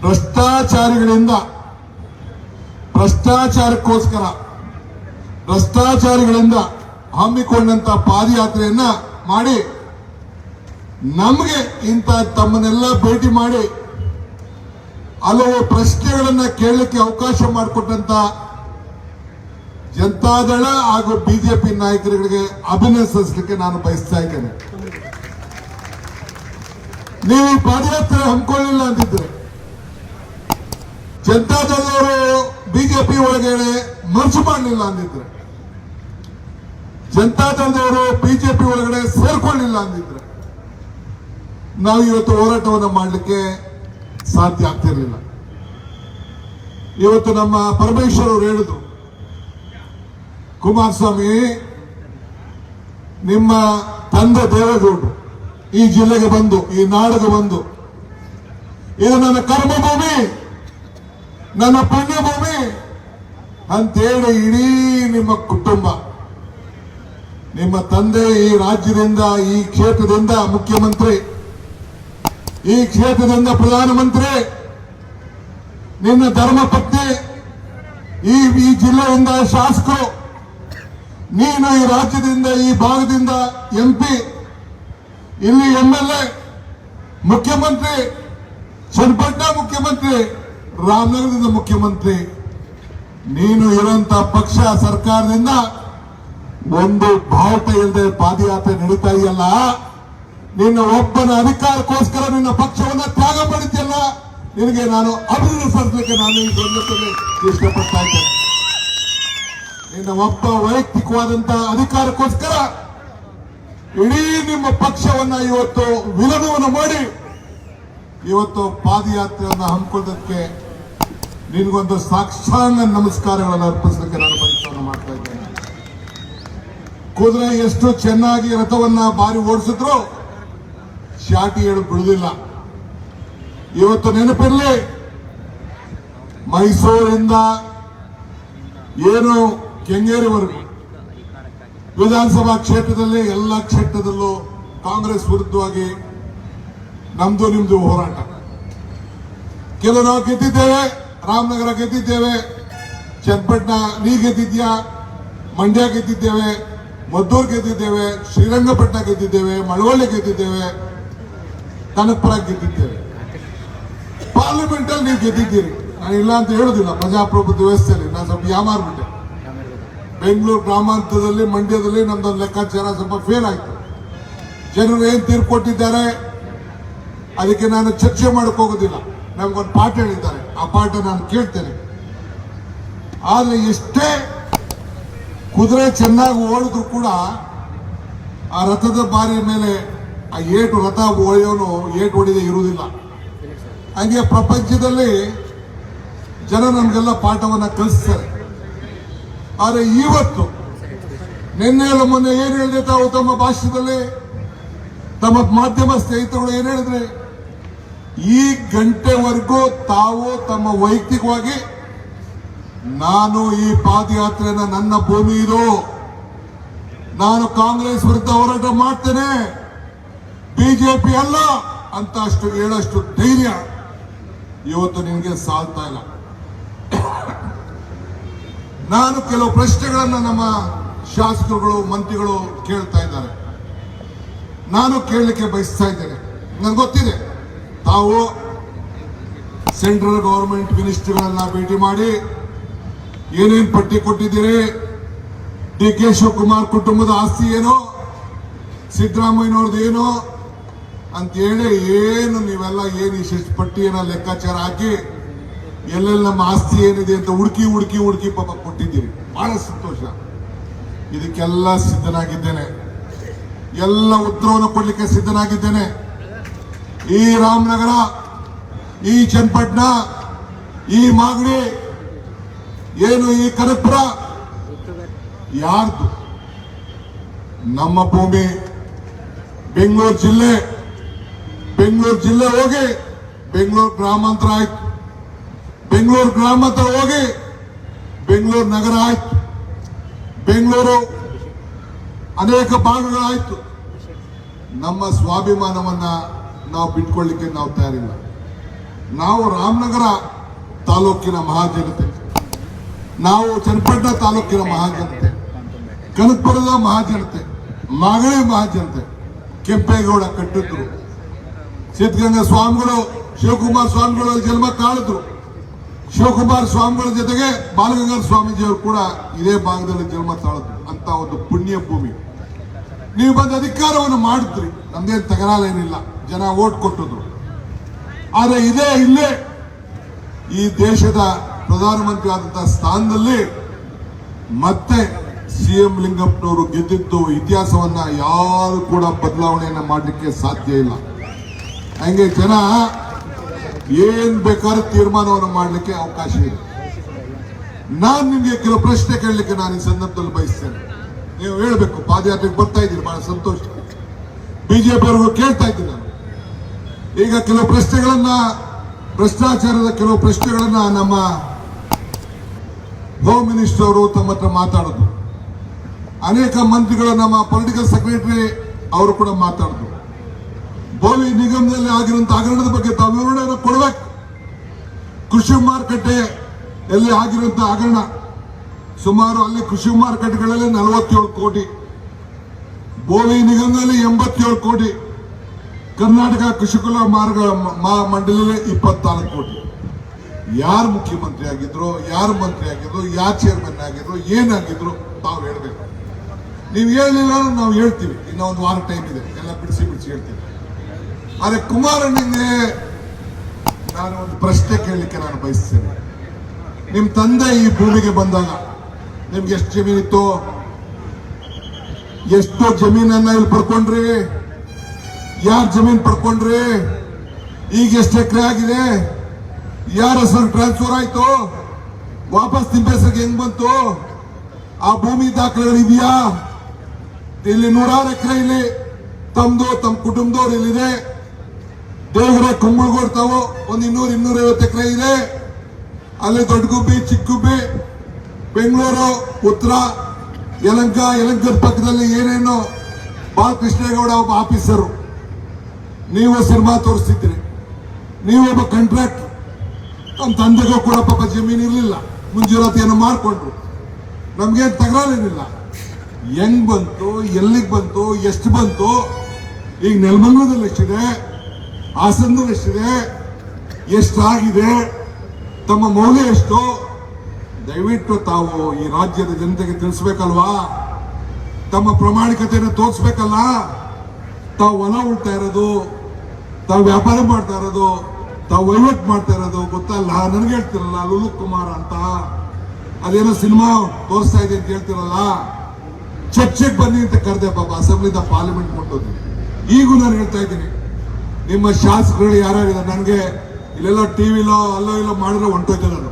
ಭ್ರಷ್ಟಾಚಾರಿಗಳಿಂದ ಹಮ್ಮಿಕೊಂಡಂತ ಪಾದಯಾತ್ರೆಯನ್ನ ಮಾಡಿ ನಮಗೆ ಇಂಥ ತಮ್ಮನ್ನೆಲ್ಲ ಭೇಟಿ ಮಾಡಿ ಹಲವು ಪ್ರಶ್ನೆಗಳನ್ನ ಕೇಳಲಿಕ್ಕೆ ಅವಕಾಶ ಮಾಡಿಕೊಟ್ಟಂತ ಜನತಾದಳ ಹಾಗೂ ಬಿಜೆಪಿ ನಾಯಕರುಗಳಿಗೆ ಅಭಿನಂದಿಸಲಿಕ್ಕೆ ನಾನು ಬಯಸ್ತಾ ಇದ್ದೇನೆ. ನೀವು ಪಾದಯಾತ್ರೆ ಹಮ್ಮಿಕೊಳ್ಳಿಲ್ಲ ಅಂತಿದ್ರೆ ಜನತಾದಳದವರು ಬಿಜೆಪಿ ಒಳಗಡೆ ಮರ್ಜ್ ಮಾಡಲಿಲ್ಲ ಅಂದಿದ್ರೆ, ಜನತಾದಳದವರು ಬಿಜೆಪಿ ಒಳಗಡೆ ಸೇರ್ಕೊಳ್ಳಿಲ್ಲ ಅಂದಿದ್ರೆ ನಾವು ಇವತ್ತು ಹೋರಾಟವನ್ನು ಮಾಡಲಿಕ್ಕೆ ಸಾಧ್ಯ ಆಗ್ತಿರ್ಲಿಲ್ಲ. ಇವತ್ತು ನಮ್ಮ ಪರಮೇಶ್ವರ್ ಅವರು ಹೇಳಿದ್ರು, ಕುಮಾರಸ್ವಾಮಿ ನಿಮ್ಮ ತಂದೆ ದೇವೇಗೌಡರು ಈ ಜಿಲ್ಲೆಗೆ ಬಂದು ಈ ನಾಡಿಗೆ ಬಂದು ಇದು ನನ್ನ ಕರ್ಮಭೂಮಿ, ನನ್ನ ಪುಣ್ಯಭೂಮಿ ಅಂತೇಳಿ ಇಡೀ ನಿಮ್ಮ ಕುಟುಂಬ, ನಿಮ್ಮ ತಂದೆ ಈ ರಾಜ್ಯದಿಂದ ಈ ಕ್ಷೇತ್ರದಿಂದ ಮುಖ್ಯಮಂತ್ರಿ, ಈ ಕ್ಷೇತ್ರದಿಂದ ಪ್ರಧಾನಮಂತ್ರಿ, ನಿನ್ನ ಧರ್ಮಪತ್ನಿ ಈ ಜಿಲ್ಲೆಯಿಂದ ಶಾಸಕರು, ನೀನು ಈ ರಾಜ್ಯದಿಂದ ಈ ಭಾಗದಿಂದ ಎಂಪಿ, ಇಲ್ಲಿ ಎಂಎಲ್ಎ, ಮುಖ್ಯಮಂತ್ರಿ, ಚನ್ನಪಟ್ಟಣ ಮುಖ್ಯಮಂತ್ರಿ, ರಾಮನಗರದಿಂದ ಮುಖ್ಯಮಂತ್ರಿ, ನೀನು ಇರುವಂತ ಪಕ್ಷ ಸರ್ಕಾರದಿಂದ ಒಂದು ಬಾವುಟ ಇಲ್ಲದೆ ಪಾದಯಾತ್ರೆ ನಡೀತಾ ಇದೆಯಲ್ಲ, ನಿನ್ನ ಒಬ್ಬನ ಅಧಿಕಾರಕ್ಕೋಸ್ಕರ ನಿನ್ನ ಪಕ್ಷವನ್ನ ತ್ಯಾಗ ಮಾಡಿದ್ಯಲ್ಲ, ನಿನಗೆ ನಾನು ಅಭಿನಂದಿಸಲಿಕ್ಕೆ ನಾನು ಈ ಸಂದರ್ಭದಲ್ಲಿ ಇಷ್ಟಪಡ್ತಾ ಇದ್ದೇನೆ. ನಿನ್ನ ಒಬ್ಬ ವೈಯಕ್ತಿಕವಾದಂತಹ ಅಧಿಕಾರಕ್ಕೋಸ್ಕರ ಇಡೀ ನಿಮ್ಮ ಪಕ್ಷವನ್ನ ಇವತ್ತು ವಿಲನವನ್ನು ಮಾಡಿ ಇವತ್ತು ಪಾದಯಾತ್ರೆಯನ್ನು ಹಮ್ಮಿಕೊಳ್ಳೋದಕ್ಕೆ ನಿನಗೊಂದು ಸಾಕ್ಷಾಂಗ ನಮಸ್ಕಾರಗಳನ್ನು ಅರ್ಪಿಸಲಿಕ್ಕೆ ನಾನು ಪ್ರಯತ್ನವನ್ನು ಮಾಡ್ತಾ ಇದ್ದೇನೆ. ಕುದುರೆ ಎಷ್ಟು ಚೆನ್ನಾಗಿ ರಥವನ್ನ ಬಾರಿ ಓಡಿಸಿದ್ರು ಶಾಟಿ ಹೇಳು ಬಿಡುವುದಿಲ್ಲ. ಇವತ್ತು ನೆನಪಿರಲಿ, ಮೈಸೂರಿಂದ ಏನು ಕೆಂಗೇರಿವರೆಗೂ ವಿಧಾನಸಭಾ ಕ್ಷೇತ್ರದಲ್ಲಿ ಎಲ್ಲ ಕ್ಷೇತ್ರದಲ್ಲೂ ಕಾಂಗ್ರೆಸ್ ವಿರುದ್ಧವಾಗಿ ನಮ್ದು ನಿಮ್ದು ಹೋರಾಟ. ಕೆಲವು ನಾವು ಗೆದ್ದಿದ್ದೇವೆ, ರಾಮನಗರ ಗೆದ್ದಿದ್ದೇವೆ, ಚನ್ನಪಟ್ಟಣ ನೀ ಗೆದ್ದಿದ್ಯಾ, ಮಂಡ್ಯ ಗೆದ್ದಿದ್ದೇವೆ, ಮದ್ದೂರು ಗೆದ್ದಿದ್ದೇವೆ, ಶ್ರೀರಂಗಪಟ್ಟಣ ಗೆದ್ದಿದ್ದೇವೆ, ಮಳವಳ್ಳಿ ಗೆದ್ದಿದ್ದೇವೆ, ಕನಕಪುರ ಗೆದ್ದಿದ್ದೇವೆ. ಪಾರ್ಲಿಮೆಂಟ್ ಅಲ್ಲಿ ನೀವು ಗೆದ್ದಿದ್ದೀರಿ, ನಾನು ಇಲ್ಲ ಅಂತ ಹೇಳುದಿಲ್ಲ. ಪ್ರಜಾಪ್ರಭುತ್ವ ವ್ಯವಸ್ಥೆಯಲ್ಲಿ ನಾನು ಸ್ವಲ್ಪ ಯಾಮಾರ್ಬಿಟ್ಟೆ. ಬೆಂಗಳೂರು ಗ್ರಾಮಾಂತರದಲ್ಲಿ, ಮಂಡ್ಯದಲ್ಲಿ ನಮ್ದೊಂದು ಲೆಕ್ಕಾಚಾರ ಸ್ವಲ್ಪ ಫೇಲ್ ಆಯ್ತು. ಜನರು ಏನ್ ತೀರ್ಪು ಕೊಟ್ಟಿದ್ದಾರೆ ಅದಕ್ಕೆ ನಾನು ಚರ್ಚೆ ಮಾಡಕ್ ಹೋಗೋದಿಲ್ಲ. ನಮ್ಗೊಂದು ಪಾಠ ಹೇಳಿದ್ದಾರೆ, ಆ ಪಾಠ ನಾನು ಕೇಳ್ತೇನೆ. ಆದ್ರೆ ಎಷ್ಟೇ ಕುದುರೆ ಚೆನ್ನಾಗಿ ಓಡಿದ್ರು ಕೂಡ ಆ ರಥದ ಬಾರಿ ಮೇಲೆ ಆ ಏಟು ರಥ ಒಡೆಯೋನು ಏಟು ಹೊಡೆದೇ ಇರುವುದಿಲ್ಲ. ಹಂಗೆ ಪ್ರಪಂಚದಲ್ಲಿ ಜನ ನಮಗೆಲ್ಲ ಪಾಠವನ್ನ ಕಲಿಸ್ತಾರೆ. ಆದರೆ ಇವತ್ತು ನಿನ್ನೆ ಎಲ್ಲ ಮೊನ್ನೆ ಏನ್ ಹೇಳಿದೆ ತಾವು ತಮ್ಮ ಭಾಷಣದಲ್ಲಿ, ತಮ್ಮ ಮಾಧ್ಯಮ ಸ್ನೇಹಿತರು ಏನ್ ಹೇಳಿದ್ರೆ, ಈ ಗಂಟೆವರೆಗೂ ತಾವು ತಮ್ಮ ವೈಯಕ್ತಿಕವಾಗಿ ನಾನು ಈ ಪಾದಯಾತ್ರೆನ ನನ್ನ ಭೂಮಿ ಇದು, ನಾನು ಕಾಂಗ್ರೆಸ್ ವಿರುದ್ಧ ಹೋರಾಟ ಮಾಡ್ತೇನೆ, ಬಿಜೆಪಿ ಅಲ್ಲ ಅಂತ ಅಷ್ಟು ಹೇಳಷ್ಟು ಧೈರ್ಯ ಇವತ್ತು ನಿಮಗೆ ಸಾಲ್ತಾ ಇಲ್ಲ. ನಾನು ಕೆಲವು ಪ್ರಶ್ನೆಗಳನ್ನ ನಮ್ಮ ಶಾಸಕರುಗಳು ಮಂತ್ರಿಗಳು ಕೇಳ್ತಾ ಇದ್ದಾರೆ, ನಾನು ಕೇಳಲಿಕ್ಕೆ ಬಯಸ್ತಾ ಇದ್ದೇನೆ. ನನಗೆ ಗೊತ್ತಿದೆ ತಾವು ಸೆಂಟ್ರಲ್ ಗವರ್ಮೆಂಟ್ ಮಿನಿಸ್ಟರ್ಗಳನ್ನ ಭೇಟಿ ಮಾಡಿ ಏನೇನು ಪಟ್ಟಿ ಕೊಟ್ಟಿದ್ದೀರಿ, ಡಿ ಕೆ ಶಿವಕುಮಾರ್ ಕುಟುಂಬದ ಆಸ್ತಿ ಏನೋ, ಸಿದ್ದರಾಮಯ್ಯನವ್ರದ್ದು ಏನೋ ಅಂತೇಳಿ ಏನು ನೀವೆಲ್ಲ ಏನು ಇಷ್ಟು ಪಟ್ಟಿಯನ್ನ ಲೆಕ್ಕಾಚಾರ ಹಾಕಿ ಎಲ್ಲೆಲ್ಲಿ ನಮ್ಮ ಆಸ್ತಿ ಏನಿದೆ ಅಂತ ಹುಡುಕಿ ಹುಡುಕಿ ಹುಡುಕಿ ಪಾಪ ಕೊಟ್ಟಿದ್ದೀರಿ. ಬಹಳ ಸಂತೋಷ. ಇದಕ್ಕೆಲ್ಲ ಸಿದ್ಧನಾಗಿದ್ದೇನೆ, ಎಲ್ಲ ಉತ್ತರವನ್ನು ಕೊಡ್ಲಿಕ್ಕೆ ಸಿದ್ಧನಾಗಿದ್ದೇನೆ. ಈ ರಾಮನಗರ, ಈ ಚನ್ನಪಟ್ಟಣ, ಈ ಮಾಗಡಿ, ಏನು ಈ ಕನಕಪುರ ಯಾರ್ದು? ನಮ್ಮ ಭೂಮಿ. ಬೆಂಗಳೂರು ಜಿಲ್ಲೆ ಹೋಗಿ ಬೆಂಗಳೂರು ಗ್ರಾಮಾಂತರ ಆಯ್ತು, ಬೆಂಗಳೂರು ಗ್ರಾಮಾಂತರ ಹೋಗಿ ಬೆಂಗಳೂರು ನಗರ ಆಯ್ತು, ಬೆಂಗಳೂರು ಅನೇಕ ಭಾಗಗಳಾಯ್ತು. ನಮ್ಮ ಸ್ವಾಭಿಮಾನವನ್ನ ನಾವು ಬಿಟ್ಕೊಳ್ಳಿಕ್ಕೆ ನಾವು ತಯಾರಿಲ್ಲ. ನಾವು ರಾಮನಗರ ತಾಲೂಕಿನ ಮಹಾಜನತೆ, ನಾವು ಚನ್ನಪಟ್ಟಣ ತಾಲೂಕಿನ ಮಹಾಜನತೆ, ಕನಕಪುರದ ಮಹಾಜನತೆ, ಮಾಗಡಿ ಮಹಾಜನತೆ. ಕೆಂಪೇಗೌಡ ಕಟ್ಟಿದ್ರು, ಸಿದ್ಧಗಂಗಾ ಸ್ವಾಮಿಗಳು, ಶಿವಕುಮಾರ ಸ್ವಾಮಿಗಳು ಜನ್ಮ ತಾಳಿದ್ರು. ಶಿವಕುಮಾರ ಸ್ವಾಮಿಗಳ ಜೊತೆಗೆ ಬಾಲಗಂಗಾಧರ ಸ್ವಾಮೀಜಿಯವರು ಕೂಡ ಇದೇ ಭಾಗದಲ್ಲಿ ಜನ್ಮ ತಾಳಿದ್ರು. ಅಂತ ಒಂದು ಪುಣ್ಯ ಭೂಮಿ. ನೀವು ಬಂದ ಅಧಿಕಾರವನ್ನು ಮಾಡಿದ್ರಿ, ನಮ್ದೇನು ತಗರಾಲೇನಿಲ್ಲ, ಜನ ಓಟ್ ಕೊಟ್ಟಿದ್ರು. ಆದರೆ ಇಲ್ಲೇ ಈ ದೇಶದ ಪ್ರಧಾನಮಂತ್ರಿ ಆದಂತಹ ಸ್ಥಾನದಲ್ಲಿ ಮತ್ತೆ ಸಿಎಂ ಲಿಂಗಪ್ಪನವರು ಗೆದ್ದಿದ್ದು ಇತಿಹಾಸವನ್ನ ಯಾರು ಕೂಡ ಬದಲಾವಣೆಯನ್ನ ಮಾಡಲಿಕ್ಕೆ ಸಾಧ್ಯ ಇಲ್ಲ. ಹಂಗೆ ಜನ ಏನ್ ಬೇಕಾದ್ರೂ ತೀರ್ಮಾನವನ್ನು ಮಾಡಲಿಕ್ಕೆ ಅವಕಾಶ ಇದೆ. ನಾನು ನಿಮ್ಗೆ ಕೆಲವು ಪ್ರಶ್ನೆ ಕೇಳಲಿಕ್ಕೆ ನಾನು ಈ ಸಂದರ್ಭದಲ್ಲಿ ಬಯಸ್ತೇನೆ. ನೀವು ಹೇಳ್ಬೇಕು. ಪಾದಯಾತ್ರೆಗೆ ಬರ್ತಾ ಇದ್ದೀರಿ, ಬಹಳ ಸಂತೋಷ. ಬಿಜೆಪಿ ಅವ್ರಿಗೂ ಕೇಳ್ತಾ ಇದ್ದೀನಿ ನಾನು. ಈಗ ಕೆಲವು ಪ್ರಶ್ನೆಗಳನ್ನ, ಭ್ರಷ್ಟಾಚಾರದ ಕೆಲವು ಪ್ರಶ್ನೆಗಳನ್ನ ನಮ್ಮ ಹೋಮ್ ಮಿನಿಸ್ಟರ್ ಅವರು ತಮ್ಮ ಹತ್ರ ಮಾತಾಡಿದ್ರು. ಅನೇಕ ಮಂತ್ರಿಗಳು, ನಮ್ಮ ಪೊಲಿಟಿಕಲ್ ಸೆಕ್ರೆಟರಿ ಅವರು ಕೂಡ ಮಾತಾಡಿದ್ರು. ಬೋವಿ ನಿಗಮದಲ್ಲಿ ಆಗಿರುವಂತ ಹಗರಣದ ಬಗ್ಗೆ ತಾವು ವಿವರಣೆಯನ್ನು ಕೊಡಬೇಕು. ಕೃಷಿ ಮಾರುಕಟ್ಟೆ ಎಲ್ಲಿ ಆಗಿರುವಂತ ಹಗರಣ, ಸುಮಾರು ಅಲ್ಲಿ ಕೃಷಿ ಮಾರುಕಟ್ಟೆಗಳಲ್ಲಿ 47 ಕೋಟಿ, ಬೋವಿ ನಿಗಮದಲ್ಲಿ 87 ಕೋಟಿ, ಕರ್ನಾಟಕ ಕೃಷಿಕುಲ ಮಾರ್ಗ ಮಂಡಳಿಯಲ್ಲಿ 24 ಕೋಟಿ. ಯಾರು ಮುಖ್ಯಮಂತ್ರಿ ಆಗಿದ್ರು, ಯಾರು ಮಂತ್ರಿ ಆಗಿದ್ರು, ಯಾರು ಚೇರ್ಮನ್ ಆಗಿದ್ರು, ಏನಾಗಿದ್ರು ತಾವು ಹೇಳ್ಬೇಕು. ನೀವು ಹೇಳಲಿಲ್ಲ ನಾವು ಹೇಳ್ತೀವಿ. ಇನ್ನೂ ಒಂದು ವಾರ ಟೈಮ್ ಇದೆ, ಎಲ್ಲ ಬಿಡಿಸಿ ಹೇಳ್ತೀವಿ. ಆದರೆ ಕುಮಾರಣ್ಣನಿಗೆ ನಾನು ಒಂದು ಪ್ರಶ್ನೆ ಕೇಳಲಿಕ್ಕೆ ನಾನು ಬಯಸ್ತೇನೆ. ನಿಮ್ ತಂದೆ ಈ ಭೂಮಿಗೆ ಬಂದಾಗ ನಿಮ್ಗೆ ಎಷ್ಟು ಜಮೀನಿತ್ತು? ಎಷ್ಟು ಜಮೀನನ್ನ ಇಲ್ಲಿ ಪಡ್ಕೊಂಡ್ರಿ? ಯಾರ ಜಮೀನ್ ಪಡ್ಕೊಂಡ್ರಿ? ಈಗ ಎಷ್ಟು ಎಕರೆ ಆಗಿದೆ? ಯಾರ ಹೆಸರು ಟ್ರಾನ್ಸ್ಫರ್ ಆಯ್ತು? ವಾಪಸ್ ನಿಮ್ಮ ಹೆಸರಿಗೆ ಹೆಂಗ್ ಬಂತು? ಆ ಭೂಮಿ ದಾಖಲೆಗಳು ಇದೆಯಾ? ಇಲ್ಲಿ 100 ಎಕರೆ ಇಲ್ಲಿ ತಮ್ದು, ತಮ್ಮ ಕುಟುಂಬದವ್ರು ಇಲ್ಲಿದೆ. ದೇವರ ಕುಂಬಳಗೋಡ್ತಾವು ಒಂದು 200-250 ಎಕರೆ ಇದೆ. ಅಲ್ಲಿ ದೊಡ್ಡಗುಬ್ಬಿ, ಚಿಕ್ಕಗುಬ್ಬಿ, ಬೆಂಗಳೂರು, ಉತ್ತರ, ಯಲಂಕದ ಪಕ್ಕದಲ್ಲಿ ಏನೇನು ಬಾಲಕೃಷ್ಣೇಗೌಡ ಒಬ್ಬ ಆಫೀಸರು, ನೀವು ಸಿನಿಮಾ ತೋರಿಸ್ತಿದ್ರಿ, ನೀವು ಒಬ್ಬ ಕಾಂಟ್ರಾಕ್ಟರ್. ನಮ್ಮ ತಂದೆಗೂ ಕೂಡ ಪಾಪ ಜಮೀನು ಇರಲಿಲ್ಲ, ಮುಂಜಾಗ್ರತೆಯನ್ನು ಮಾಡಿಕೊಂಡ್ರು. ನಮ್ಗೇನು ತಗರಾಲೇನಿಲ್ಲ. ಹೆಂಗ್ ಬಂತು, ಎಲ್ಲಿಗೆ ಬಂತು, ಎಷ್ಟು ಬಂತು? ಈಗ ನೆಲಮಂಗಲದಲ್ಲಿ ಎಷ್ಟಿದೆ, ಹಾಸನದಲ್ಲಿ ಎಷ್ಟಿದೆ, ಎಷ್ಟಾಗಿದೆ, ತಮ್ಮ ಮೌಲ್ಯ ಎಷ್ಟು? ದಯವಿಟ್ಟು ತಾವು ಈ ರಾಜ್ಯದ ಜನತೆಗೆ ತಿಳಿಸ್ಬೇಕಲ್ವಾ? ತಮ್ಮ ಪ್ರಾಮಾಣಿಕತೆಯನ್ನು ತೋರಿಸ್ಬೇಕಲ್ಲ? ತಾವು ಹೊಲ ಉಳ್ತಾ ಇರೋದು, ತಾವು ವ್ಯಾಪಾರ ಮಾಡ್ತಾ ಇರೋದು, ತಾವು ವಹಿವಾಟು ಮಾಡ್ತಾ ಇರೋದು ಗೊತ್ತಲ್ಲ. ನನಗೆ ಹೇಳ್ತಿರಲ್ಲ ಲುಲು ಕುಮಾರ್ ಅಂತ, ಅದೇನೋ ಸಿನಿಮಾ ತೋರಿಸ್ತಾ ಇದೆ ಅಂತ ಹೇಳ್ತಿರಲ್ಲ. ಚರ್ಚೆಗೆ ಬನ್ನಿ ಅಂತ ಕರೆದೆ ಪಾಪ, ಅಸೆಂಬ್ಲಿದ ಪಾರ್ಲಿಮೆಂಟ್ ಮುಟ್ಟೋದು. ಈಗೂ ನಾನು ಹೇಳ್ತಾ ಇದ್ದೀನಿ, ನಿಮ್ಮ ಶಾಸಕರು ಯಾರ್ಯಾರಿದ್ದಾರೆ ನನಗೆ ಇಲ್ಲೆಲ್ಲ ಟಿವಿಲೋ ಅಲ್ಲೋ ಇಲ್ಲೋ ಮಾಡಿದ್ರೆ ಹೊಂಟೋಯ್ತೆ. ನಾನು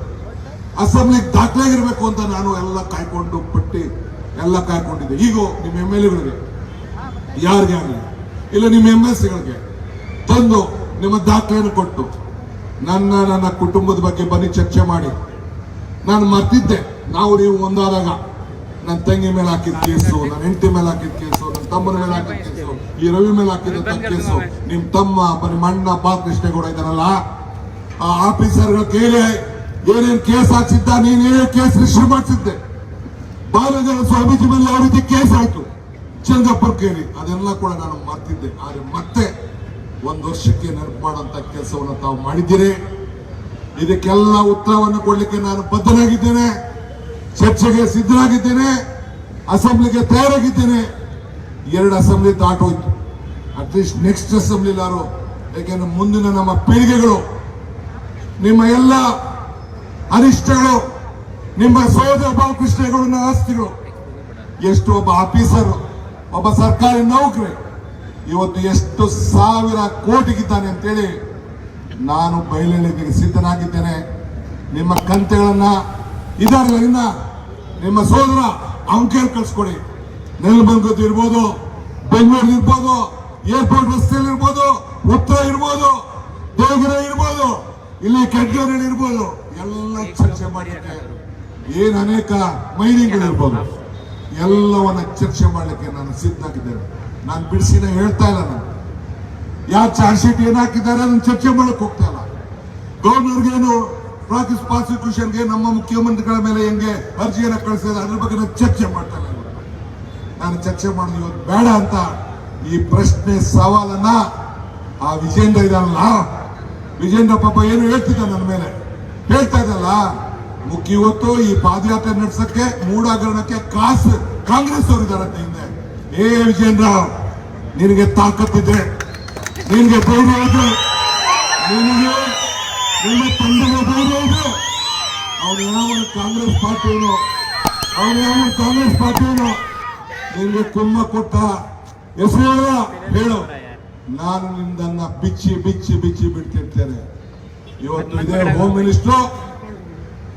ಅಸೆಂಬ್ಲಿಗೆ ದಾಖಲಾಗಿರ್ಬೇಕು ಅಂತ ನಾನು ಎಲ್ಲ ಕಾಯ್ಕೊಂಡು ಪಟ್ಟಿ ಎಲ್ಲ ಕಾಯ್ಕೊಂಡಿದ್ದೆ. ಈಗ ನಿಮ್ಮ MLAಗಳಿಗೆ ಯಾರಿಗೆ ಆಗಲಿ, ಇಲ್ಲ ನಿಮ್ಮ MLCಗಳಿಗೆ ತಂದು ನಿಮ್ಮ ದಾಖಲೆಯನ್ನು ಕೊಟ್ಟು ನನ್ನ ಕುಟುಂಬದ ಬಗ್ಗೆ ಬನ್ನಿ ಚರ್ಚೆ ಮಾಡಿ. ನಾನು ಮರ್ತಿದ್ದೆ, ನೀವು ಒಂದಾದಾಗ ನನ್ನ ತಂಗಿ ಮೇಲೆ ಹಾಕಿದ ಕೇಸು, ನನ್ನ ಹೆಂಡತಿ ಮೇಲೆ ಹಾಕಿದ ಕೇಸು, ನನ್ನ ತಮ್ಮನ ಮೇಲೆ ಹಾಕಿದ ಕೇಸು, ಈ ರವಿ ಮೇಲೆ ಹಾಕಿದಂತ ಕೇಸು, ನಿಮ್ ತಮ್ಮ ನಿಮ್ಮ ಅಣ್ಣ ಬಾಲಕೃಷ್ಣೇಗೌಡ ಇದ್ದಾನಲ್ಲ, ಆ ಆಫೀಸರ್ಗಳ ಕೇಳಿ ಏನೇನು ಕೇಸ್ ಹಾಕ್ಸಿದ್ದ, ನೀನೇನೇ ಕೇಸ್ ರಿಜಿಸ್ಟರ್ ಮಾಡಿಸಿದ್ದೆ. ಬಾಲಗಂಗಾಧರ ಸ್ವಾಮೀಜಿ ಮೇಲೆ ಯಾವ ರೀತಿ ಕೇಸ್ ಆಯ್ತು ಚಂಗಪ್ಪರ್ ಕೇಳಿ, ಅದೆಲ್ಲ ಕೂಡ ನಾನು ಮರ್ತಿದ್ದೆ. ಆದ್ರೆ ಮತ್ತೆ 1 ವರ್ಷಕ್ಕೆ ನೆನಪು ಮಾಡುವಂತ ಕೆಲಸವನ್ನು ತಾವು ಮಾಡಿದ್ದೀರಿ. ಇದಕ್ಕೆಲ್ಲ ಉತ್ತರವನ್ನು ಕೊಡ್ಲಿಕ್ಕೆ ನಾನು ಬದ್ಧನಾಗಿದ್ದೇನೆ, ಚರ್ಚೆಗೆ ಸಿದ್ಧನಾಗಿದ್ದೇನೆ, ಅಸೆಂಬ್ಲಿಗೆ ತಯಾರಾಗಿದ್ದೇನೆ. 2 ಅಸೆಂಬ್ಲಿ ದಾಟೋಯ್ತು. ಅಟ್ಲೀಸ್ಟ್ ನೆಕ್ಸ್ಟ್ ಅಸೆಂಬ್ಲಿ ಯಾರು, ಯಾಕೆಂದ್ರೆ ಮುಂದಿನ ನಮ್ಮ ಪೀಳಿಗೆಗಳು ನಿಮ್ಮ ಎಲ್ಲ ಅನಿಷ್ಟಗಳು, ನಿಮ್ಮ ಸೋದರ ಬಾಲಕೃಷ್ಣೇಗೌಡನ ಆಸ್ತಿಗಳು, ಎಷ್ಟು ಒಬ್ಬ ಆಫೀಸರ್, ಒಬ್ಬ ಸರ್ಕಾರಿ ನೌಕರಿ ಇವತ್ತು ಎಷ್ಟು ಸಾವಿರ ಕೋಟಿಗಿದ್ದಾನೆ ಅಂತೇಳಿ ನಾನು ಬಯಲಿಗೆ ಸಿದ್ಧನಾಗಿದ್ದೇನೆ. ನಿಮ್ಮ ಕಂತೆಗಳನ್ನ ಇದಾರಲ್ಲ, ಇನ್ನ ನಿಮ್ಮ ಸೋದರ ಅಂಕೇಳಿ ಕಳ್ಸ್ಕೊಡಿ. ನೆಲಮಂಗಲದ್ದು ಇರ್ಬೋದು, ಬೆಂಗಳೂರು ಇರ್ಬೋದು, ಏರ್ಪೋರ್ಟ್ ರಸ್ತೆಯಲ್ಲಿ ಇರ್ಬೋದು, ಉತ್ತರ ಇರ್ಬೋದು, ದೇವಗಿರಿ ಇರ್ಬೋದು, ಇಲ್ಲಿ ಕೆಡ್ಗೇರಿ ಇರ್ಬೋದು, ಎಲ್ಲ ಚರ್ಚೆ ಮಾಡಲಿಕ್ಕೆ ಏನ್ ಅನೇಕ ಮೈನಿಂಗ್ಗಳು ಇರ್ಬೋದು, ಎಲ್ಲವನ್ನ ಚರ್ಚೆ ಮಾಡಲಿಕ್ಕೆ ನಾನು ಸಿದ್ಧನಾಗಿದ್ದೇನೆ. ನಾನು ಬಿಡಿಸಿನ ಹೇಳ್ತಾ ಇಲ್ಲ. ನಾನು ಯಾವ ಚಾರ್ಜ್ ಶೀಟ್ ಏನ್ ಹಾಕಿದ್ದಾರೆ ಅದನ್ನ ಚರ್ಚೆ ಮಾಡಕ್ ಹೋಗ್ತಾ ಇಲ್ಲ. ಗವರ್ನರ್ಗೇನು ಪ್ರಾಸಿಕ್ಯೂಷನ್ಗೆ ನಮ್ಮ ಮುಖ್ಯಮಂತ್ರಿಗಳ ಮೇಲೆ ಹೆಂಗೆ ಅರ್ಜಿಯನ್ನು ಕಳಿಸಿದ ಅದ್ರ ಬಗ್ಗೆ ನಾನು ಚರ್ಚೆ ಮಾಡ್ತಾರೆ. ನಾನು ಚರ್ಚೆ ಮಾಡೋದು ಇವತ್ತು ಬೇಡ ಅಂತ ಈ ಪ್ರಶ್ನೆ ಸವಾಲನ್ನ ಆ ವಿಜೇಂದ್ರ ಇದಲ್ಲ, ವಿಜೇಂದ್ರ ಪಾಪ ಏನು ಹೇಳ್ತಿದ್ದ ನನ್ನ ಮೇಲೆ ಹೇಳ್ತಾ ಇದ್ದಲ್ಲ, ಇವತ್ತು ಈ ಪಾದಯಾತ್ರೆ ನಡೆಸಕ್ಕೆ ಮೂಡಾಗರಣಕ್ಕೆ ಕಾಂಗ್ರೆಸ್ ಅವರು ಇದಾರಂತೆ ಹಿಂದೆ. ಏ ವಿಜೇಂದ್ರ, ನಿನಗೆ ತಾಕತ್ತಿದ್ರೆ, ನಿನಗೆ ಧೈರ್ಯ ಇದೆ, ನಿನಗೆ ನಿಮ್ಮ ತಂದೆಗೆ ಧೈರ್ಯ ಇದೆ, ಅವನು ಯಾವ ಕಾಂಗ್ರೆಸ್ ಪಾರ್ಟಿಯವನು ನಿನಗೆ ಕುಮ್ಮ ಕೊಟ್ಟ ಹೆಸರು ಹೇಳು, ನಾನು ನಿಂದನ್ನ ಬಿಚ್ಚಿ ಬಿಡ್ತಿರ್ತೇನೆ. ಇವತ್ತು ಇದೇ ಹೋಮ್ ಮಿನಿಸ್ಟರ್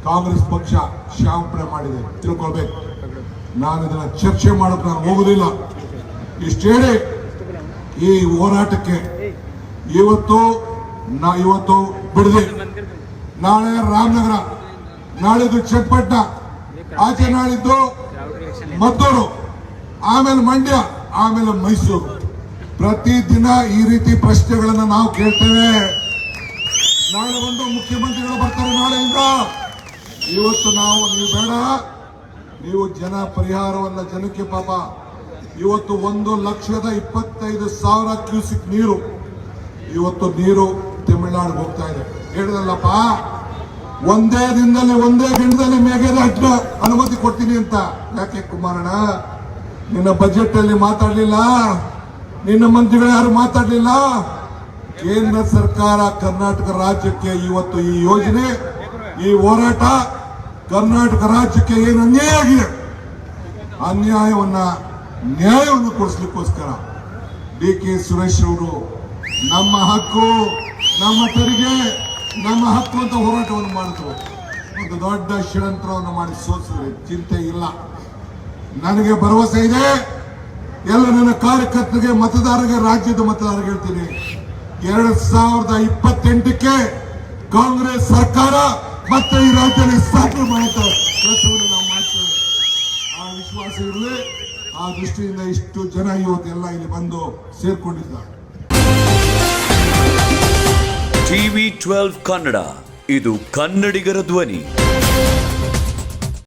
ಕಾಂಗ್ರೆಸ್ ಪಕ್ಷ ಕ್ಷಮಾಪಣೆ ಮಾಡಿದೆ, ತಿಳ್ಕೊಳ್ಬೇಕು. ನಾನು ಇದನ್ನ ಚರ್ಚೆ ಮಾಡೋಕೆ ನಾನು ಹೋಗುದಿಲ್ಲ. ಇಷ್ಟು ಹೇಳಿ ಈ ಹೋರಾಟಕ್ಕೆ ಇವತ್ತು ಬಿಡದೆ, ನಾಳೆ ರಾಮನಗರ, ನಾಳಿದ್ದು ಚನ್ನಪಟ್ಟಣ, ಆಚೆ ನಾಳಿದ್ದು ಮದ್ದೂರು, ಆಮೇಲೆ ಮಂಡ್ಯ, ಆಮೇಲೆ ಮೈಸೂರು. ಪ್ರತಿದಿನ ಈ ರೀತಿ ಪ್ರಶ್ನೆಗಳನ್ನ ನಾವು ಕೇಳ್ತೇವೆ. ನಾಳೆ ಒಂದು ಮುಖ್ಯಮಂತ್ರಿಗಳು ಬರ್ತಾರೆ ನಾಳೆಯಿಂದ. ಇವತ್ತು ನೀವು ಬೇಡ, ನೀವು ಜನ ಪರಿಹಾರವನ್ನ ಜನಕ್ಕೆ ಪಾಪ ಇವತ್ತು 1,25,000 ಕ್ಯೂಸಿಕ್ ನೀರು ತಮಿಳುನಾಡಿಗೆ ಹೋಗ್ತಾ ಇದೆ. ಹೇಳಿದಲ್ಲಪ್ಪ, ಒಂದೇ ದಿನದಲ್ಲಿ ಒಂದೇ ಗಂಟದಲ್ಲಿ ಮೇಘದಾಟ ಅನುಮತಿ ಕೊಡ್ತೀನಿ ಅಂತ. ಯಾಕೆ ಕುಮಾರಣ್ಣ, ನಿನ್ನ ಬಜೆಟ್ ಅಲ್ಲಿ ಮಾತಾಡ್ಲಿಲ್ಲ, ನಿನ್ನ ಮಂತ್ರಿಗಳು ಯಾರು ಮಾತಾಡ್ಲಿಲ್ಲ. ಕೇಂದ್ರ ಸರ್ಕಾರ ಕರ್ನಾಟಕ ರಾಜ್ಯಕ್ಕೆ ಇವತ್ತು ಈ ಯೋಜನೆ, ಈ ಹೋರಾಟ ಕರ್ನಾಟಕ ರಾಜ್ಯಕ್ಕೆ ಏನು ಅನ್ಯಾಯ ಆಗಿದೆ, ನ್ಯಾಯವನ್ನು ಕೊಡಿಸ್ಲಿಕ್ಕೋಸ್ಕರ ಡಿ.ಕೆ. ಸುರೇಶ್ ಅವರು ನಮ್ಮ ಹಕ್ಕು, ನಮ್ಮ ತೆರಿಗೆ, ನಮ್ಮ ಹಕ್ಕು ಅಂತ ಹೋರಾಟವನ್ನು ಮಾಡಿದ್ರು. ಒಂದು ದೊಡ್ಡ ಷಡ್ಯಂತ್ರವನ್ನು ಮಾಡಿ ಸೋಲಿಸಿದ್ರೆ ಚಿಂತೆ ಇಲ್ಲ. ನನಗೆ ಭರವಸೆ ಇದೆ, ಎಲ್ಲ ನನ್ನ ಕಾರ್ಯಕರ್ತರಿಗೆ, ಮತದಾರರಿಗೆ, ರಾಜ್ಯದ ಮತದಾರರಿಗೆ ಹೇಳ್ತೀನಿ, 2028ಕ್ಕೆ ಕಾಂಗ್ರೆಸ್ ಸರ್ಕಾರ ಮತ್ತೆ ಈ ರಾಜ್ಯದಲ್ಲಿ ಸ್ಥಾಪನೆ ಮಾಡುತ್ತೆ ಕೆಲಸವನ್ನು ನಾವು ಮಾಡ್ತೇವೆ. ಆ ವಿಶ್ವಾಸ ಇರಲಿ. ಆ ದೃಷ್ಟಿಯಿಂದ ಇಷ್ಟು ಜನ ಇವತ್ತೆಲ್ಲ ಇಲ್ಲಿ ಬಂದು ಸೇರ್ಕೊಂಡಿದ್ದಾರೆ. TV12 ಕನ್ನಡ, ಇದು ಕನ್ನಡಿಗರ ಧ್ವನಿ.